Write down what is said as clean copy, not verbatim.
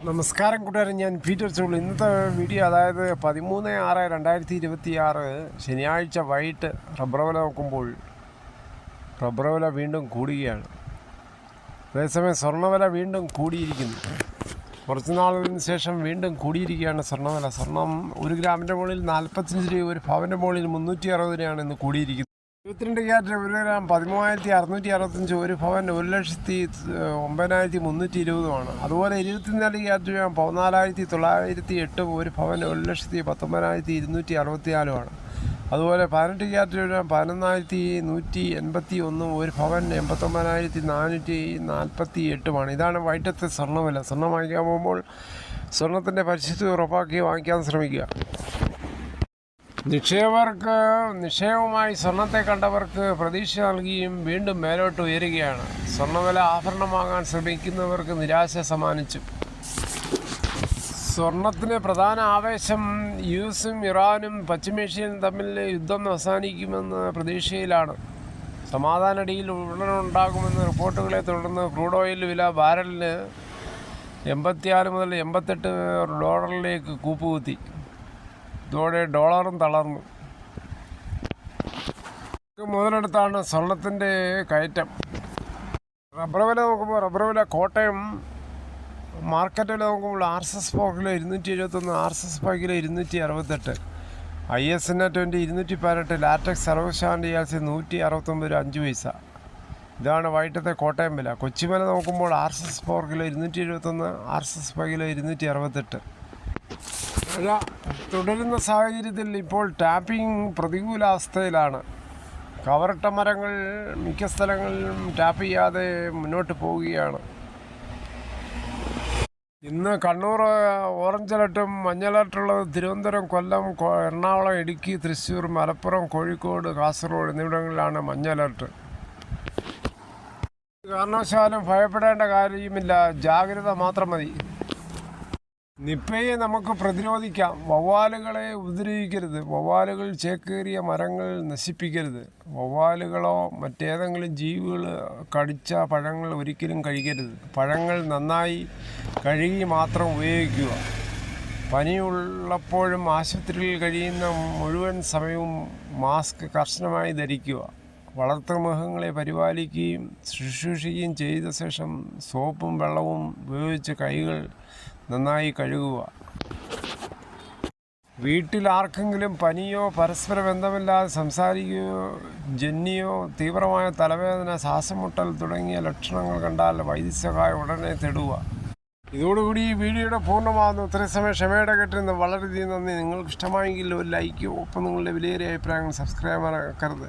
നമസ്കാരം കൂട്ടുകാരൻ, ഞാൻ പീറ്റർ ചുള്ളു. ഇന്നത്തെ വീഡിയോ അതായത് 13/6/2026 ശനിയാഴ്ച വൈകിട്ട് റബ്ബർ വില നോക്കുമ്പോൾ റബ്ബർ വില വീണ്ടും കൂടുകയാണ്. അതേസമയം സ്വർണ്ണവില വീണ്ടും കൂടിയിരിക്കുന്നു. കുറച്ച് നാളുകൾക്ക് ശേഷം വീണ്ടും കൂടിയിരിക്കുകയാണ് സ്വർണ്ണവില. സ്വർണം 1 ഗ്രാമിൻ്റെ മുകളിൽ 45 രൂപ, ഒരു പവൻ്റെ മുകളിൽ 360 രൂപയാണ് ഇന്ന് കൂടിയിരിക്കുന്നത്. 22 ക്യാരറ്റ് 1 ഗ്രാം 13,665, ഒരു പവൻ 1,09,320. അതുപോലെ 24 ക്യാരറ്റ് 14,908, ഒരു പവൻ 1,19,264. അതുപോലെ 18 ക്യാരറ്റ് 11,181, ഒരു പവൻ 89,448. ഇതാണ് വൈകിട്ടത്തെ സ്വർണ്ണവില. സ്വർണ്ണം വാങ്ങിക്കാൻ പോകുമ്പോൾ സ്വർണത്തിൻ്റെ പരിശുദ്ധി ഉറപ്പാക്കി വാങ്ങിക്കാൻ ശ്രമിക്കുക. നിക്ഷേപവുമായി സ്വർണത്തെ കണ്ടവർക്ക് പ്രതീക്ഷ നൽകിയും വീണ്ടും മേലോട്ട് ഉയരുകയാണ്. സ്വർണ്ണവില ആഭരണം വാങ്ങാൻ ശ്രമിക്കുന്നവർക്ക് നിരാശ സമ്മാനിച്ചു. സ്വർണത്തിന് പ്രധാന ആവേശം യുഎസും ഇറാനും പശ്ചിമേഷ്യയും തമ്മിൽ യുദ്ധം അവസാനിക്കുമെന്ന പ്രതീക്ഷയിലാണ്. സമാധാനടിയിൽ ഉടനുണ്ടാകുമെന്ന റിപ്പോർട്ടുകളെ തുടർന്ന് ക്രൂഡ് ഓയിൽ വില ബാരലിന് 86 മുതൽ 88 ഡോളറിലേക്ക് കൂപ്പുകുത്തി. ഇതോടെ ഡോളറും തളർന്നു. മുതലെടുത്താണ് സ്വർണത്തിൻ്റെ കയറ്റം. റബ്ബർ വില നോക്കുമ്പോൾ റബ്ബർ വില കോട്ടയം മാർക്കറ്റ് വില നോക്കുമ്പോൾ RSS kilo 271, RSS kilo 268, ISNA 20 218, latex സർവശാന്തി 169 5 പൈസ. ഇതാണ് വൈകിട്ടത്തെ കോട്ടയം വില. കൊച്ചി വില നോക്കുമ്പോൾ RSS കിലോ 271, RSS കിലോ 268. മഴ തുടരുന്ന സാഹചര്യത്തിൽ ഇപ്പോൾ ടാപ്പിംഗ് പ്രതികൂലാവസ്ഥയിലാണ്. കവറിട്ട മരങ്ങൾ മിക്ക സ്ഥലങ്ങളിലും ടാപ്പ് ചെയ്യാതെ മുന്നോട്ട് പോവുകയാണ്. ഇന്ന് കണ്ണൂർ ഓറഞ്ച് അലർട്ടും മഞ്ഞ അലർട്ടുള്ളത് തിരുവനന്തപുരം, കൊല്ലം, എറണാകുളം, ഇടുക്കി, തൃശ്ശൂർ, മലപ്പുറം, കോഴിക്കോട്, കാസർഗോഡ് എന്നിവിടങ്ങളിലാണ് മഞ്ഞ അലർട്ട്. കാരണവശാലും ഭയപ്പെടേണ്ട കാര്യമില്ല, ജാഗ്രത മാത്രം മതി. നിപ്പയെ നമുക്ക് പ്രതിരോധിക്കാം. വവ്വാലുകളെ ഉപദ്രവിക്കരുത്. വവ്വാലുകൾ ചേക്കേറിയ മരങ്ങൾ നശിപ്പിക്കരുത്. വവ്വാലുകളോ മറ്റേതെങ്കിലും ജീവികൾ കടിച്ച പഴങ്ങൾ ഒരിക്കലും കഴിക്കരുത്. പഴങ്ങൾ നന്നായി കഴുകി മാത്രം ഉപയോഗിക്കുക. പനിയുള്ളപ്പോഴും ആശുപത്രിയിൽ കഴിയുന്ന മുഴുവൻ സമയവും മാസ്ക് കർശനമായി ധരിക്കുക. വളർത്തുമൃഗങ്ങളെ പരിപാലിക്കുകയും ശുശ്രൂഷിക്കുകയും ചെയ്ത ശേഷം സോപ്പും വെള്ളവും ഉപയോഗിച്ച് കൈകൾ നന്നായി കഴുകുക. വീട്ടിൽ ആർക്കെങ്കിലും പനിയോ പരസ്പര ബന്ധമില്ലാതെ സംസാരിക്കുകയോ ജന്നിയോ തീവ്രമായ തലവേദന, ശ്വാസമുട്ടൽ തുടങ്ങിയ ലക്ഷണങ്ങൾ കണ്ടാൽ വൈദ്യസഹായം ഉടനെ തേടുക. ഇതോടുകൂടി ഈ വീഡിയോയുടെ പൂർണ്ണമാകുന്നു. ഇത്രയും സമയം ക്ഷമയുടെ കേട്ടിരുന്ന വളരെയധികം നന്ദി. നിങ്ങൾക്ക് ഇഷ്ടമായെങ്കിൽ ഒരു ലൈക്ക്, ഒപ്പം നിങ്ങളുടെ വിലയേറിയ അഭിപ്രായങ്ങൾ സബ്സ്ക്രൈബ് മറക്കരുത്.